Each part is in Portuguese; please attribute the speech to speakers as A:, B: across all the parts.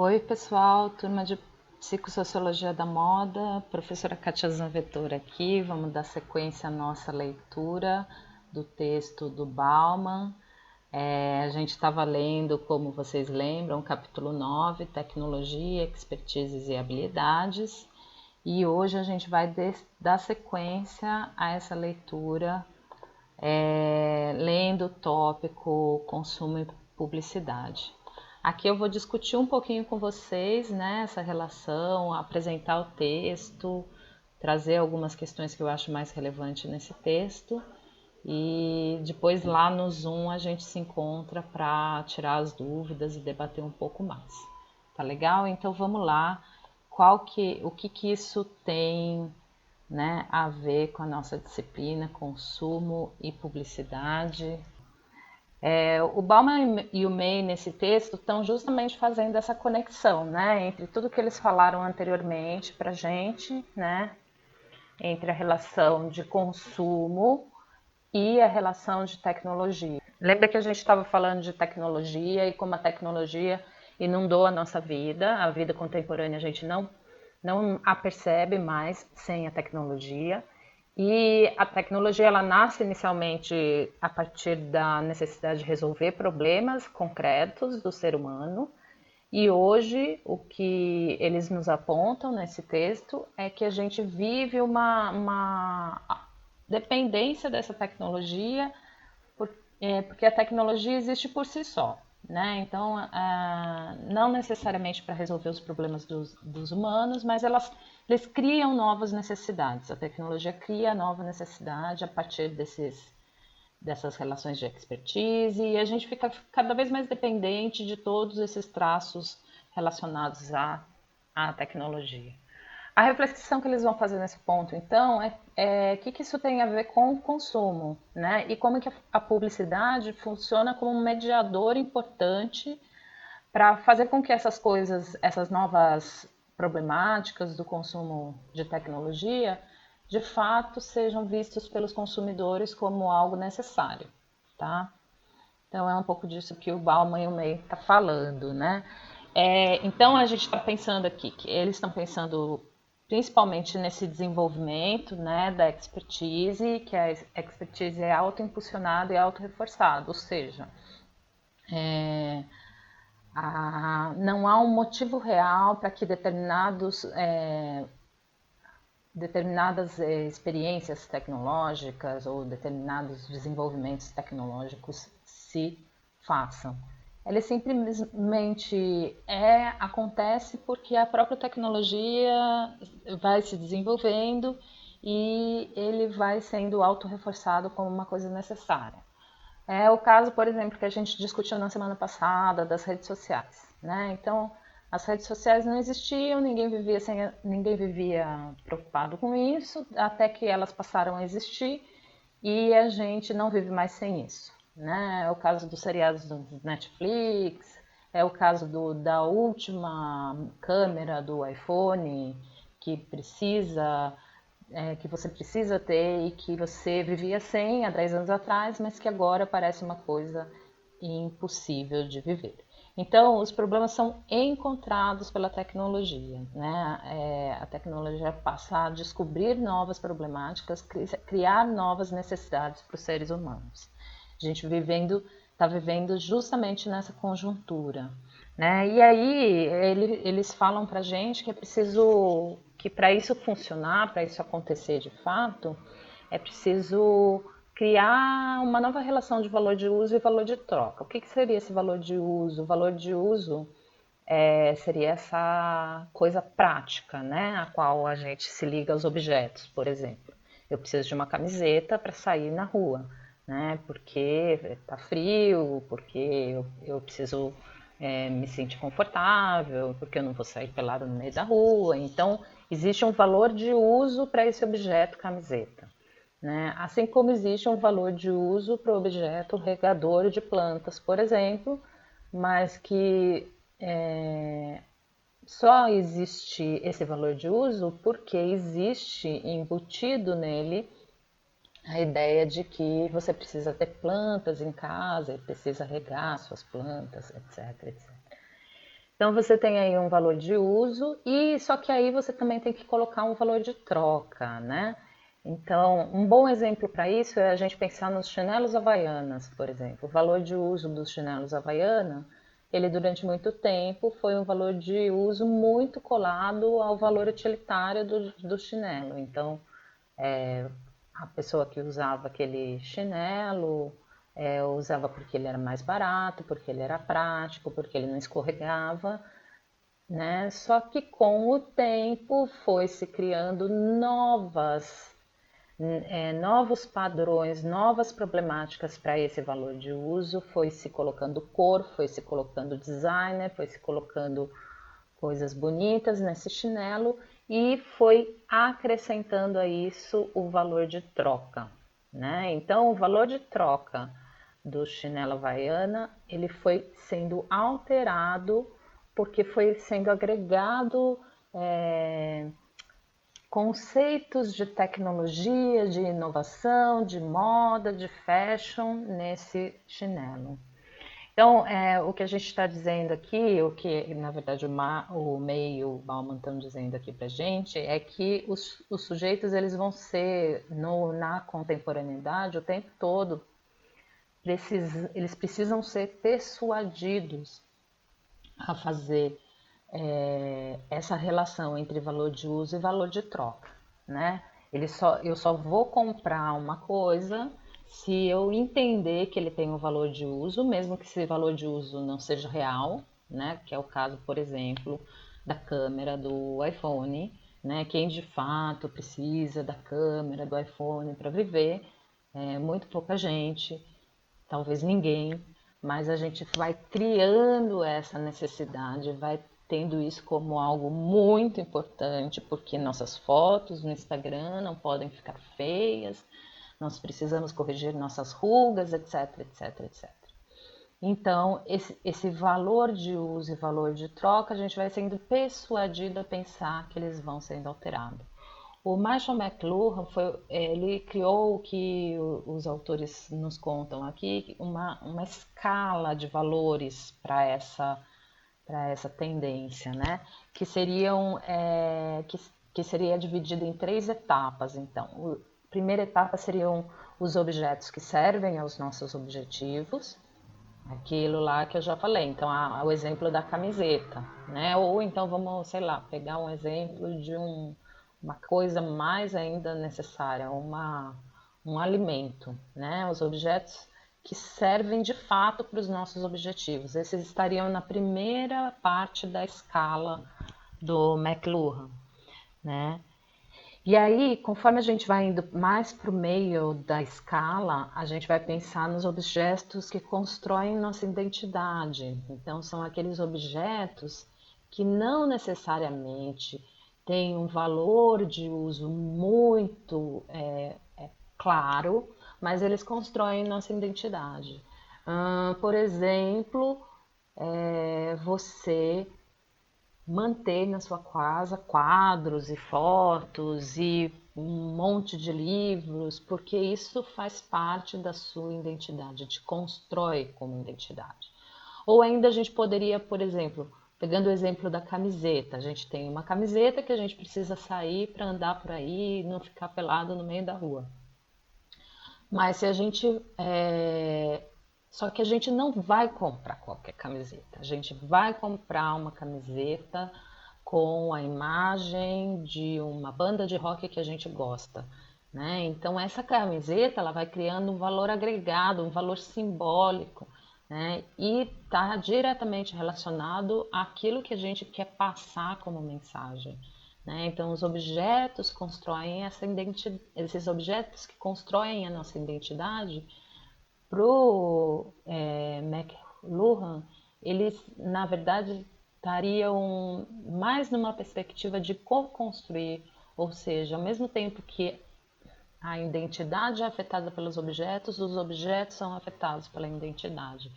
A: Oi, pessoal, turma de Psicossociologia da Moda, professora Kátia Zanvettor aqui. Vamos dar sequência à nossa leitura do texto do Bauman. A gente estava lendo, como vocês lembram, capítulo 9, Tecnologia, Expertises e Habilidades. E hoje a gente vai dar sequência a essa leitura, lendo o tópico Consumo e Publicidade. Aqui eu vou discutir um pouquinho com vocês, né, essa relação, apresentar o texto, trazer algumas questões que eu acho mais relevantes nesse texto e depois lá no Zoom a gente se encontra para tirar as dúvidas e debater um pouco mais. Tá legal? Então vamos lá. O que isso tem, né, a ver com a nossa disciplina, consumo e publicidade? O Bauman e o May nesse texto estão justamente fazendo essa conexão, né, entre tudo que eles falaram anteriormente para a gente, né, entre a relação de consumo e a relação de tecnologia. Lembra que a gente estava falando de tecnologia e como a tecnologia inundou a nossa vida, a vida contemporânea a gente não a percebe mais sem a tecnologia. E a tecnologia ela nasce inicialmente a partir da necessidade de resolver problemas concretos do ser humano. E hoje o que eles nos apontam nesse texto é que a gente vive uma dependência dessa tecnologia, porque a tecnologia existe por si só. Né? Então, não necessariamente para resolver os problemas dos humanos, mas eles criam novas necessidades. A tecnologia cria nova necessidade a partir dessas relações de expertise e a gente fica cada vez mais dependente de todos esses traços relacionados à tecnologia. A reflexão que eles vão fazer nesse ponto, então, é que isso tem a ver com o consumo, né? E como que a publicidade funciona como um mediador importante para fazer com que essas coisas, essas novas problemáticas do consumo de tecnologia, de fato sejam vistos pelos consumidores como algo necessário, tá? Então é um pouco disso que o Bauman e o May está falando, né? Então a gente está pensando aqui que eles estão pensando principalmente nesse desenvolvimento, né, da expertise, que a expertise é autoimpulsionada e autorreforçada, ou seja, não há um motivo real para que determinadas experiências tecnológicas ou determinados desenvolvimentos tecnológicos se façam. Ele simplesmente acontece porque a própria tecnologia vai se desenvolvendo e ele vai sendo autorreforçado como uma coisa necessária. É o caso, por exemplo, que a gente discutiu na semana passada das redes sociais, né? Então, as redes sociais não existiam, ninguém vivia preocupado com isso, até que elas passaram a existir e a gente não vive mais sem isso. Né? É o caso dos seriados do Netflix, é o caso da última câmera do iPhone que você precisa ter e que você vivia sem há 10 anos atrás, mas que agora parece uma coisa impossível de viver. Então, os problemas são encontrados pela tecnologia, né? A tecnologia passa a descobrir novas problemáticas, criar novas necessidades para os seres humanos. A gente está vivendo justamente nessa conjuntura, né? E aí eles falam para a gente que é preciso, que para isso funcionar, para isso acontecer de fato, é preciso criar uma nova relação de valor de uso e valor de troca. O que seria esse valor de uso? O valor de uso seria essa coisa prática, né? A qual a gente se liga aos objetos, por exemplo. Eu preciso de uma camiseta para sair na rua, né? Porque está frio, porque eu preciso me sentir confortável, porque eu não vou sair pelado no meio da rua. Então, existe um valor de uso para esse objeto camiseta. Né? Assim como existe um valor de uso para o objeto regador de plantas, por exemplo, mas que só existe esse valor de uso porque existe embutido nele a ideia de que você precisa ter plantas em casa, precisa regar suas plantas, etc, etc. Então você tem aí um valor de uso e só que aí você também tem que colocar um valor de troca, né? Então, um bom exemplo para isso é a gente pensar nos chinelos havaianas, por exemplo. O valor de uso dos chinelos havaiana, ele durante muito tempo foi um valor de uso muito colado ao valor utilitário do chinelo. Então, a pessoa que usava aquele chinelo usava porque ele era mais barato, porque ele era prático, porque ele não escorregava, né? Só que com o tempo foi se criando novos padrões, novas problemáticas para esse valor de uso, foi se colocando cor, foi se colocando designer, foi se colocando coisas bonitas nesse chinelo e foi acrescentando a isso o valor de troca, né? Então, o valor de troca do chinelo Havaiana, ele foi sendo alterado porque foi sendo agregado conceitos de tecnologia, de inovação, de moda, de fashion nesse chinelo. Então, o que a gente está dizendo aqui, o que na verdade o May e o Bauman estão dizendo aqui para a gente, é que os sujeitos eles vão ser na contemporaneidade o tempo todo, eles precisam ser persuadidos a fazer essa relação entre valor de uso e valor de troca, né? Eu só vou comprar uma coisa se eu entender que ele tem um valor de uso, mesmo que esse valor de uso não seja real, né? Que é o caso, por exemplo, da câmera do iPhone, né? Quem de fato precisa da câmera do iPhone para viver, muito pouca gente, talvez ninguém, mas a gente vai criando essa necessidade, vai tendo isso como algo muito importante, porque nossas fotos no Instagram não podem ficar feias, nós precisamos corrigir nossas rugas, etc, etc, etc. Então, esse valor de uso e valor de troca, a gente vai sendo persuadido a pensar que eles vão sendo alterados. O Marshall McLuhan ele criou o que os autores nos contam aqui, uma escala de valores para essa tendência, né? Que seria dividida em 3 etapas. Então, a primeira etapa seriam os objetos que servem aos nossos objetivos, aquilo lá que eu já falei. Então, o exemplo da camiseta, né? Ou então vamos, sei lá, pegar um exemplo de uma coisa mais ainda necessária, um alimento, né? Os objetos que servem de fato para os nossos objetivos. Esses estariam na primeira parte da escala do McLuhan, né? E aí, conforme a gente vai indo mais para o meio da escala, a gente vai pensar nos objetos que constroem nossa identidade. Então, são aqueles objetos que não necessariamente têm um valor de uso muito claro, mas eles constroem nossa identidade. Por exemplo, você manter na sua casa quadros e fotos e um monte de livros, porque isso faz parte da sua identidade, te constrói como identidade. Ou ainda a gente poderia, por exemplo, pegando o exemplo da camiseta, a gente tem uma camiseta que a gente precisa sair para andar por aí e não ficar pelado no meio da rua. Mas se a gente só que a gente não vai comprar qualquer camiseta. A gente vai comprar uma camiseta com a imagem de uma banda de rock que a gente gosta, né? Então essa camiseta ela vai criando um valor agregado, um valor simbólico, né? E está diretamente relacionado àquilo que a gente quer passar como mensagem. Né? Então os objetos constroem essa identidade, esses objetos que constroem a nossa identidade para o McLuhan, eles, na verdade, estariam mais numa perspectiva de co-construir, ou seja, ao mesmo tempo que a identidade é afetada pelos objetos, os objetos são afetados pela identidade.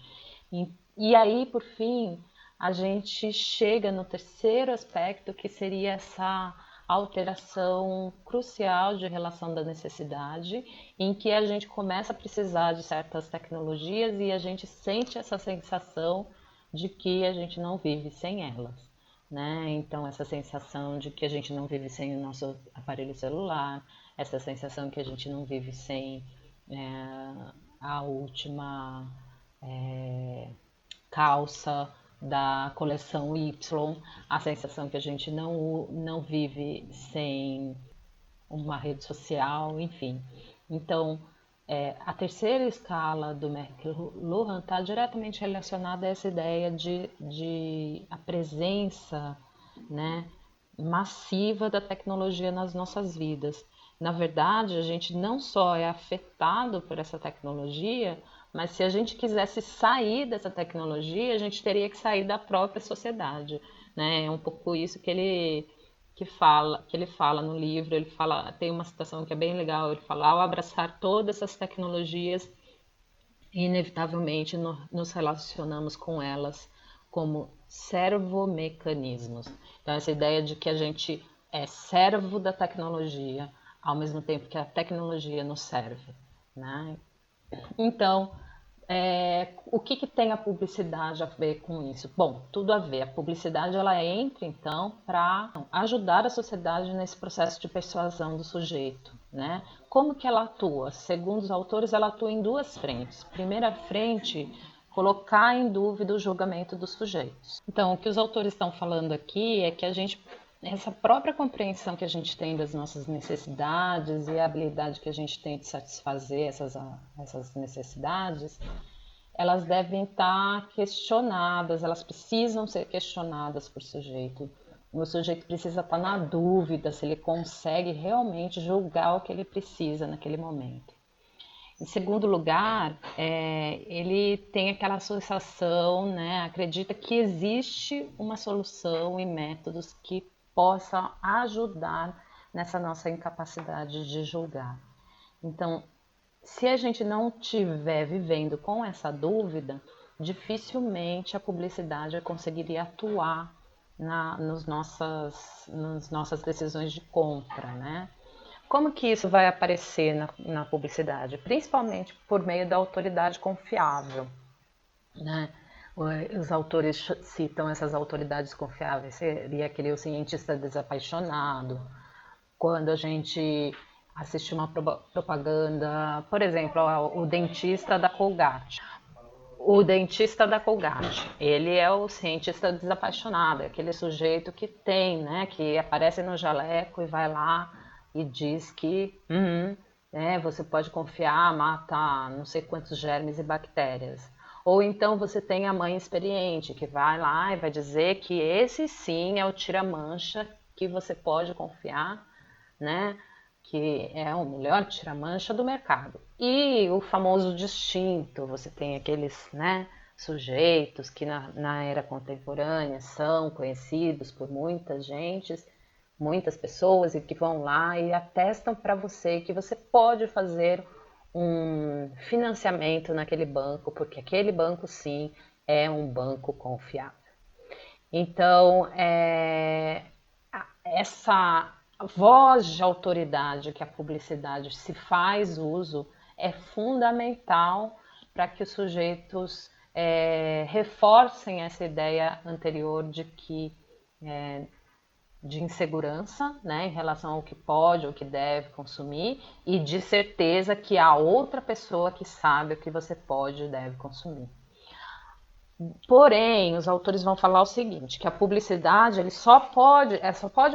A: E aí, por fim, a gente chega no terceiro aspecto, que seria essa alteração crucial de relação da necessidade, em que a gente começa a precisar de certas tecnologias e a gente sente essa sensação de que a gente não vive sem elas, né? Então, essa sensação de que a gente não vive sem o nosso aparelho celular, essa sensação que a gente não vive sem a última calça da coleção Y, a sensação que a gente não vive sem uma rede social, enfim. Então, a terceira escala do McLuhan está diretamente relacionada a essa ideia de a presença, né, massiva da tecnologia nas nossas vidas. Na verdade, a gente não só é afetado por essa tecnologia, mas se a gente quisesse sair dessa tecnologia, a gente teria que sair da própria sociedade, né? É um pouco isso que ele fala no livro. Ele fala, tem uma citação que é bem legal. Ele fala: ao abraçar todas essas tecnologias, inevitavelmente nos relacionamos com elas como servomecanismos. Então, essa ideia de que a gente é servo da tecnologia, ao mesmo tempo que a tecnologia nos serve, né? Então, o que tem a publicidade a ver com isso? Bom, tudo a ver. A publicidade ela entra, então, para ajudar a sociedade nesse processo de persuasão do sujeito, né? Como que ela atua? Segundo os autores, ela atua em duas frentes. Primeira frente, colocar em dúvida o julgamento dos sujeitos. Então, o que os autores estão falando aqui é que essa própria compreensão que a gente tem das nossas necessidades e a habilidade que a gente tem de satisfazer essas necessidades, elas devem estar questionadas, elas precisam ser questionadas por sujeito. O sujeito precisa estar na dúvida se ele consegue realmente julgar o que ele precisa naquele momento. Em segundo lugar, ele tem aquela sensação, né, acredita que existe uma solução e métodos que possam ajudar nessa nossa incapacidade de julgar. Então, se a gente não estiver vivendo com essa dúvida, dificilmente a publicidade conseguiria atuar nas nossas decisões de compra, né? Como que isso vai aparecer na publicidade? Principalmente por meio da autoridade confiável, né? Os autores citam essas autoridades confiáveis, seria aquele o cientista desapaixonado, quando a gente assiste uma propaganda, por exemplo, o dentista da Colgate. O dentista da Colgate, ele é o cientista desapaixonado, é aquele sujeito que tem, né, que aparece no jaleco e vai lá e diz que você pode confiar, mata não sei quantos germes e bactérias. Ou então você tem a mãe experiente, que vai lá e vai dizer que esse sim é o tira-mancha que você pode confiar, né? Que é o melhor tira-mancha do mercado. E o famoso distinto, você tem aqueles, né, sujeitos que na era contemporânea são conhecidos por muitas pessoas, e que vão lá e atestam para você que você pode fazer um financiamento naquele banco, porque aquele banco sim é um banco confiável. Então, essa voz de autoridade que a publicidade se faz uso é fundamental para que os sujeitos reforcem essa ideia anterior de insegurança, né, em relação ao que pode ou que deve consumir, e de certeza que há outra pessoa que sabe o que você pode e deve consumir. Porém, os autores vão falar o seguinte, que a publicidade ele só pode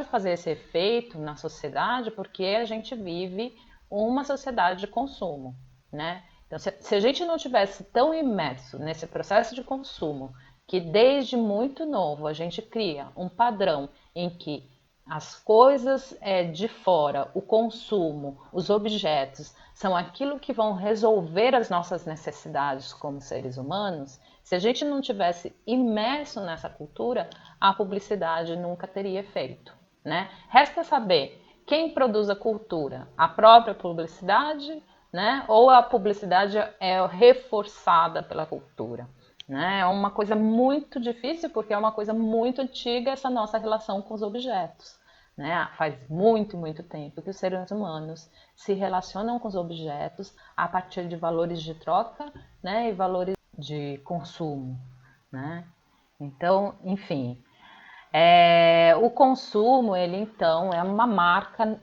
A: fazer esse efeito na sociedade porque a gente vive uma sociedade de consumo, né? Então, se a gente não tivesse tão imerso nesse processo de consumo, que desde muito novo a gente cria um padrão em que as coisas de fora, o consumo, os objetos, são aquilo que vão resolver as nossas necessidades como seres humanos, se a gente não tivesse imerso nessa cultura, a publicidade nunca teria efeito, né? Resta saber quem produz a cultura, a própria publicidade, né? Ou a publicidade é reforçada pela cultura, né? É uma coisa muito difícil porque é uma coisa muito antiga essa nossa relação com os objetos, né? Faz muito, muito tempo que os seres humanos se relacionam com os objetos a partir de valores de troca, né? E valores de consumo, né? Então, enfim, o consumo, ele então é uma marca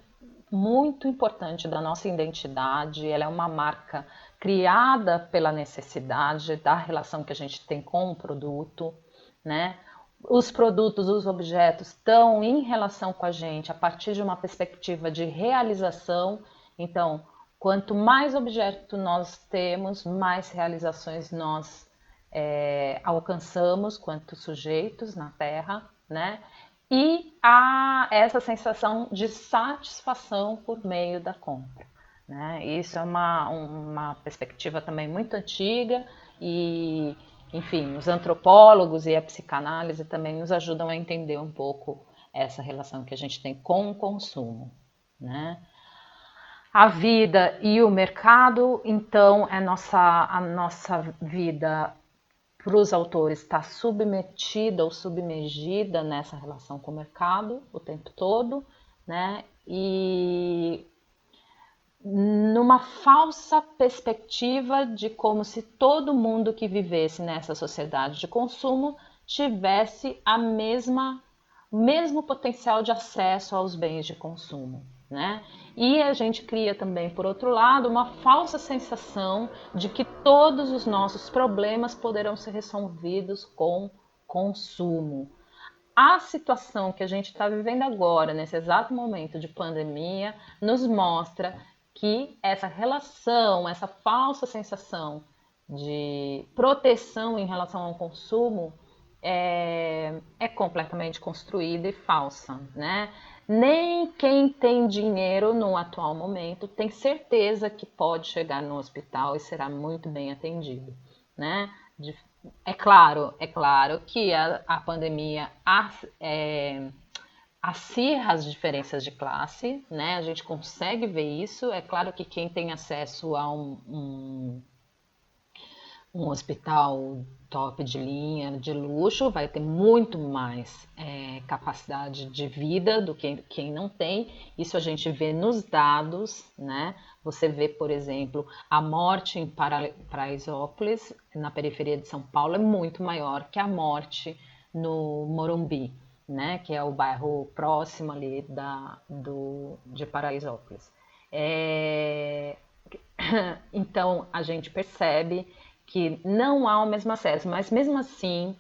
A: muito importante da nossa identidade, ela é uma marca criada pela necessidade da relação que a gente tem com o produto, né? Os produtos, os objetos estão em relação com a gente a partir de uma perspectiva de realização. Então, quanto mais objeto nós temos, mais realizações nós alcançamos quanto sujeitos na Terra, né? E há essa sensação de satisfação por meio da compra, né? Isso é uma perspectiva também muito antiga e, enfim, os antropólogos e a psicanálise também nos ajudam a entender um pouco essa relação que a gente tem com o consumo, né? A vida e o mercado, então, a nossa vida para os autores está submetida ou submergida nessa relação com o mercado o tempo todo, né? E numa falsa perspectiva de como se todo mundo que vivesse nessa sociedade de consumo tivesse o mesmo potencial de acesso aos bens de consumo, né? E a gente cria também, por outro lado, uma falsa sensação de que todos os nossos problemas poderão ser resolvidos com consumo. A situação que a gente está vivendo agora, nesse exato momento de pandemia, nos mostra que essa relação, essa falsa sensação de proteção em relação ao consumo é completamente construída e falsa, né? Nem quem tem dinheiro no atual momento tem certeza que pode chegar no hospital e será muito bem atendido, né? É claro que a pandemia acirra as diferenças de classe, né? A gente consegue ver isso. É claro que quem tem acesso a um hospital top de linha, de luxo, vai ter muito mais capacidade de vida do que quem não tem. Isso a gente vê nos dados, né? Você vê, por exemplo, a morte em Paraisópolis, na periferia de São Paulo, é muito maior que a morte no Morumbi, né? Que é o bairro próximo ali de Paraisópolis. Então, a gente percebe que não há o mesmo acesso, mas mesmo assim,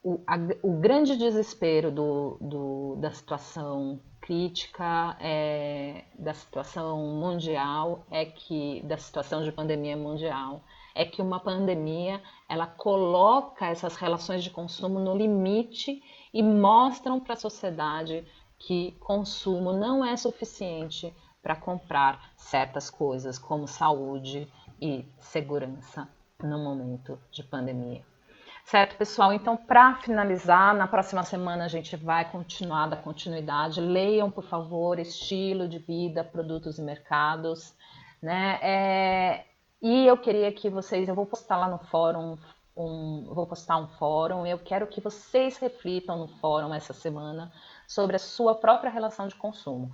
A: o grande desespero da situação crítica, da situação mundial, da situação de pandemia mundial, é que uma pandemia ela coloca essas relações de consumo no limite e mostram para a sociedade que consumo não é suficiente para comprar certas coisas como saúde e segurança no momento de pandemia. Certo, pessoal? Então, para finalizar, na próxima semana a gente vai continuar da continuidade. Leiam, por favor, Estilo de Vida, Produtos e Mercados, né? E eu queria que vocês, eu vou postar lá no fórum, vou postar um fórum, eu quero que vocês reflitam no fórum essa semana sobre a sua própria relação de consumo.